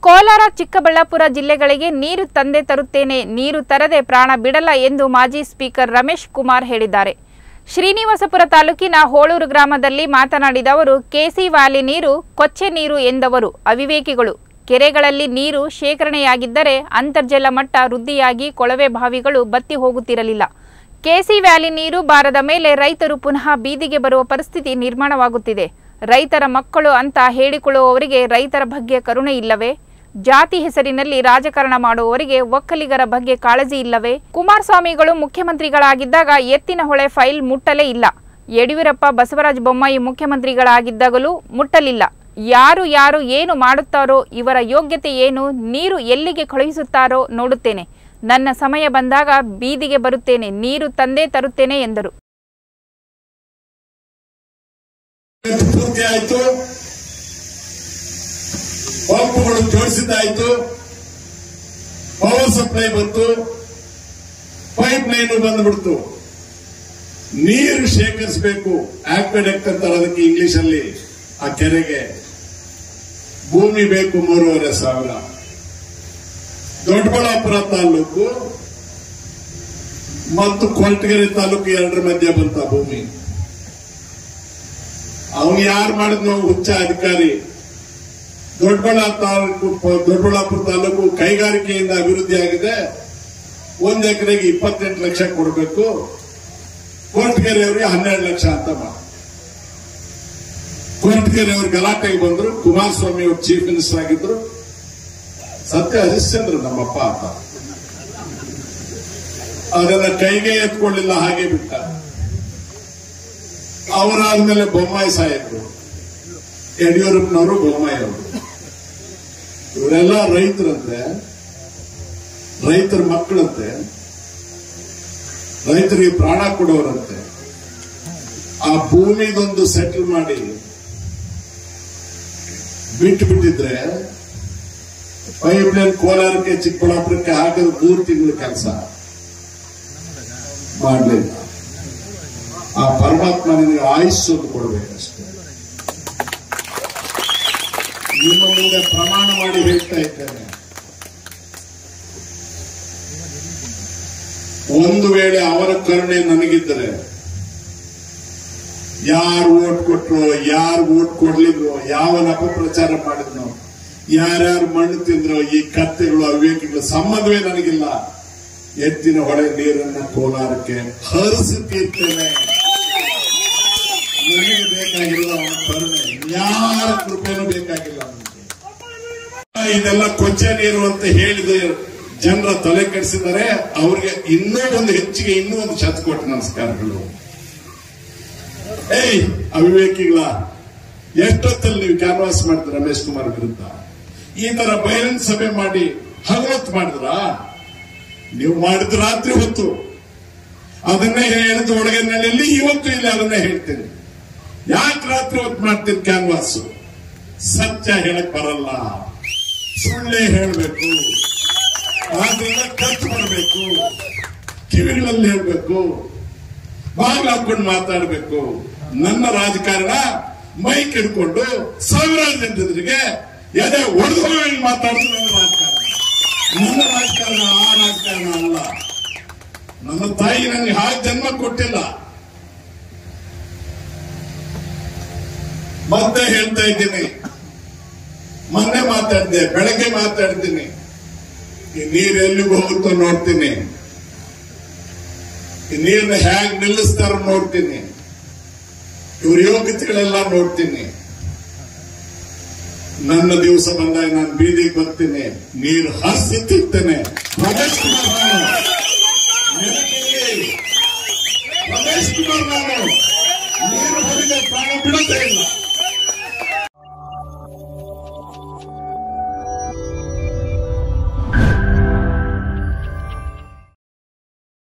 ಕೋಲಾರ, ಚಿಕ್ಕಬಳ್ಳಾಪುರ ಜಿಲ್ಲೆಗಳಿಗೆ ನೀರು ತಂದೆ ತರುತ್ತೇನೆ, ನೀರು ತರದೆ ಪ್ರಾಣ ಬಿಡಲ್ಲ ಎಂದು ಮಾಜಿ ಸ್ಪೀಕರ್ ರಮೇಶ್ ಕುಮಾರ್ ಹೇಳಿದ್ದಾರೆ. ಶ್ರೀನಿವಾಸಪುರ ತಾಲೂಕಿನ ಹೋಳೂರು ಗ್ರಾಮದಲ್ಲಿ ಮಾತನಾಡಿದ ಅವರು, ಕೆಸಿ ವ್ಯಾಲಿ ನೀರು ಕೊಚ್ಚೆ ನೀರು ಎಂದವರು ಅವಿವೇಕಿಗಳು. ಕೆರೆಗಳಲ್ಲಿ ನೀರು ಶೇಖರಣೆಯಾಗಿದ್ದರೆ ಅಂತರ್ಜಲ ಮಟ್ಟ ವೃದ್ಧಿಯಾಗಿ ಕೊಳವೆ ಬಾವಿಗಳು ಬತ್ತಿ ಹೋಗುತ್ತಿರಲಿಲ್ಲ. ಕೆಸಿ ವ್ಯಾಲಿ ನೀರು ಬಾರದ ಮೇಲೆ ರೈತರು ಪುನಃ ಬೀದಿಗೆ ಬರುವ ಪರಿಸ್ಥಿತಿ ನಿರ್ಮಾಣವಾಗುತ್ತಿದೆ. ರೈತರ ಮಕ್ಕಳು ಅಂತ ಹೇಳಿಕೊಳ್ಳುವವರಿಗೆ ರೈತರ ಬಗ್ಗೆ ಕರುಣೆ ಇಲ್ಲವೇ? ಜಾತಿ ಹೆಸರಿನಲ್ಲಿ ರಾಜಕಾರಣ ಮಾಡುವವರಿಗೆ ಒಕ್ಕಲಿಗರ ಬಗ್ಗೆ ಕಾಳಜಿ ಇಲ್ಲವೇ? ಕುಮಾರಸ್ವಾಮಿಗಳು ಮುಖ್ಯಮಂತ್ರಿಗಳಾಗಿದ್ದಾಗ ಎತ್ತಿನಹೊಳೆ ಫೈಲ್ ಮುಟ್ಟಲೇ ಇಲ್ಲ. ಯಡಿಯೂರಪ್ಪ, ಬಸವರಾಜ ಬೊಮ್ಮಾಯಿ ಮುಖ್ಯಮಂತ್ರಿಗಳಾಗಿದ್ದಾಗಲೂ ಮುಟ್ಟಲಿಲ್ಲ. ಯಾರು ಏನು ಮಾಡುತ್ತಾರೋ, ಇವರ ಯೋಗ್ಯತೆ ಏನು, ನೀರು ಎಲ್ಲಿಗೆ ಕಳುಹಿಸುತ್ತಾರೋ ನೋಡುತ್ತೇನೆ. ನನ್ನ ಸಮಯ ಬಂದಾಗ ಬೀದಿಗೆ ಬರುತ್ತೇನೆ, ನೀರು ತಂದೇ ತರುತ್ತೇನೆ ಎಂದರು. ಪಂಪ್ಗಳು ಜೋಡಿಸಿದ್ದಾಯ್ತು, ಪವರ್ ಸಪ್ಲೈ ಬಂತು, ಪೈಪ್ ಲೈನ್ ಬಂದ್ಬಿಡ್ತು. ನೀರು ಶೇಖರಿಸಬೇಕು, ಆಕ್ವೆಡಕ್ಟ್ ಅಂತಾರೆ ಅದಕ್ಕೆ ಇಂಗ್ಲಿಷ್ ಅಲ್ಲಿ. ಆ ಕೆರೆಗೆ ಭೂಮಿ ಬೇಕು 3,500. ದೊಡ್ಡಬಳ್ಳಾಪುರ ತಾಲೂಕು ಮತ್ತು ಕೊರಟಗೆರೆ ತಾಲೂಕು ಎರಡರ ಮಧ್ಯೆ ಬಂತ ಭೂಮಿ. ಅವನು ಯಾರು ಮಾಡಿದ್ನೋ ಹುಚ್ಚ ಅಧಿಕಾರಿ. ದೊಡ್ಡಬಳ್ಳಾಪುರ ತಾಲೂಕು ಕೈಗಾರಿಕೆಯಿಂದ ಅಭಿವೃದ್ಧಿ ಆಗಿದೆ. 1 ಎಕರೆಗೆ 28 ಲಕ್ಷ ಕೊಡಬೇಕು, ಕೊರಟಗೆರೆ ಅವರಿಗೆ 12 ಲಕ್ಷ ಅಂತ ಮಾಡಿ. ಕೊರಟಗೆರೆ ಅವರು ಗಲಾಟೆಗೆ ಬಂದ್ರು. ಕುಮಾರಸ್ವಾಮಿ ಅವರು ಚೀಫ್ ಮಿನಿಸ್ಟರ್ ಆಗಿದ್ರು. ಸತ್ಯ ಹರಿಶ್ಚಂದ್ರ ನಮ್ಮಪ್ಪ ಅಂತ ಅದನ್ನ ಕೈಗೆ ಎತ್ಕೊಳ್ಳಿಲ್ಲ, ಹಾಗೆ ಬಿಟ್ಟ. ಅವರಾದ್ಮೇಲೆ ಬೊಮ್ಮಾಯಿ ಸಾಹೇಬರು, ಯಡಿಯೂರಪ್ಪನವರು, ಬೊಮ್ಮಾಯಿ ಅವರು, ಇವರೆಲ್ಲ ರೈತರಂತೆ, ರೈತರ ಮಕ್ಕಳಂತೆ, ರೈತರಿಗೆ ಪ್ರಾಣ ಕೊಡೋರಂತೆ. ಆ ಭೂಮಿದೊಂದು ಸೆಟಲ್ ಮಾಡಿ ಬಿಟ್ಟಿದ್ರೆ ಪೈಪ್ ಲೈನ್ ಕೋಲಾರಕ್ಕೆ, ಚಿಕ್ಕಬಳ್ಳಾಪುರಕ್ಕೆ ಹಾಕಿದ 3 ತಿಂಗಳ ಕೆಲಸ ಮಾಡಲಿಲ್ಲ. ಆ ಪರಮಾತ್ಮ ನಿನಗೆ ಆಯುಸ್ಸನ್ನು ಕೊಡಬೇಕಷ್ಟೇ. ನಿಮ್ಮ ಮುಂದೆ ಪ್ರಮಾಣ ಮಾಡಿ ಹೇಳ್ತಾ ಇದ್ದೇನೆ, ಒಂದು ವೇಳೆ ಅವರ ಕರುಣೆ ನನಗಿದ್ದರೆ, ಯಾರು ಓಟ್ ಕೊಟ್ರು, ಯಾರು ಓಟ್ ಕೊಡ್ಲಿದ್ರು, ಯಾವನ ಅಪಪ್ರಚಾರ ಮಾಡಿದ್ನೋ, ಯಾರ್ಯಾರು ಮಣ್ಣು ತಿಂದ್ರು, ಈ ಕತ್ತೆಗಳು, ಅವಿವೇಕಿಗಳು ಸಂಬಂಧವೇ ನನಗಿಲ್ಲ. ಎತ್ತಿನ ಹೊಳೆ ನೀರನ್ನ ಕೋಲಾರಕ್ಕೆ ಹರಿಸುತ್ತಿರ್ತೇನೆ. ನನಗೆ ಬೇಕಾಗಿಲ್ಲ ಅವನ ಕರುಣೆ, ಯಾರ ಕೃಪೆನೂ ಬೇಕಾಗಿಲ್ಲ. ಇದೆಲ್ಲ ಕೊಚ್ಚೆ ನೀರು ಅಂತ ಹೇಳಿದ ಜನರ ತಲೆ ಕೆಡಿಸಿದರೆ ಅವ್ರಿಗೆ ಇನ್ನೂ ಒಂದು ಹೆಚ್ಚಿಗೆ, ಇನ್ನೂ ಒಂದು ಶತಕೋಟಿ ನಮಸ್ಕಾರಗಳು. ಅವಿವೇಕಿಗಳ, ಎಷ್ಟೊತ್ತಲ್ಲಿ ನೀವು ಕ್ಯಾನ್ವಾಸ್ ಮಾಡಿದ್ರ ರಮೇಶ್ ಕುಮಾರ್ ವಿರುದ್ಧ? ಈ ತರ ಬಹಿರಂಗ ಸಭೆ ಮಾಡಿ ಹಗಲೊತ್ತು ಮಾಡಿದ್ರ? ನೀವು ಮಾಡಿದ ರಾತ್ರಿ ಹೊತ್ತು. ಅದನ್ನೇ ಹೇಳಿದ ಒಳಗಿನಲ್ಲಿ ಇವತ್ತು ಇಲ್ಲಿ ಅದನ್ನೇ ಹೇಳ್ತೀನಿ. ಯಾಕೆ ರಾತ್ರಿ ಹೊತ್ತು ಮಾಡ್ತೀನಿ ಕ್ಯಾನ್ವಾಸ್? ಸತ್ಯ ಹೇಳಕ್ ಬರಲ್ಲ, ಸುಳ್ಳೇ ಹೇಳಬೇಕು. ಆದ್ರಿಂದ ಖರ್ಚು ಮಾಡಬೇಕು, ಕಿವಿಗಳಲ್ಲಿ ಹೇಳ್ಬೇಕು, ಬಾಗಿಲು ಹಾಕೊಂಡು ಮಾತಾಡಬೇಕು. ನನ್ನ ರಾಜಕಾರಣ ಮೈಕ್ ಹಿಡ್ಕೊಂಡು ಸಾವಿರಾರು ಜನರಿಗೆ ಎದೆ ಒಡೆದು ಮಾತಾಡೋದು ನನ್ನ ರಾಜಕಾರಣ. ನನ್ನ ರಾಜಕಾರಣ ಆ ರಾಜಕಾರಣ ಅಲ್ಲ. ನನ್ನ ತಾಯಿ ನನಗೆ ಹಾಗೆ ಜನ್ಮ ಕೊಟ್ಟಿಲ್ಲ. ಮತ್ತೆ ಹೇಳ್ತಾ ಇದ್ದೀನಿ, ಮೊನ್ನೆ ಮಾತಾಡಿದೆ, ಬೆಳಗ್ಗೆ ಮಾತಾಡ್ತೀನಿ. ಈ ನೀರು ಎಲ್ಲಿಗೂ ಹೋಗುತ್ತೋ ನೋಡ್ತೀನಿ, ಈ ನೀರನ್ನ ಹೇಗೆ ನಿಲ್ಲಿಸ್ತಾರೋ ನೋಡ್ತೀನಿ, ಇವ್ರ ಯೋಗ್ಯತೆಗಳೆಲ್ಲ ನೋಡ್ತೀನಿ. ನನ್ನ ದಿವಸ ಬಂದಾಗ ನಾನು ಬೀದಿಗೆ ಬರ್ತೀನಿ, ನೀರು ಹರಿಸಿ ತಿರ್ತೇನೆ. ರಮೇಶ್ ಕುಮಾರ್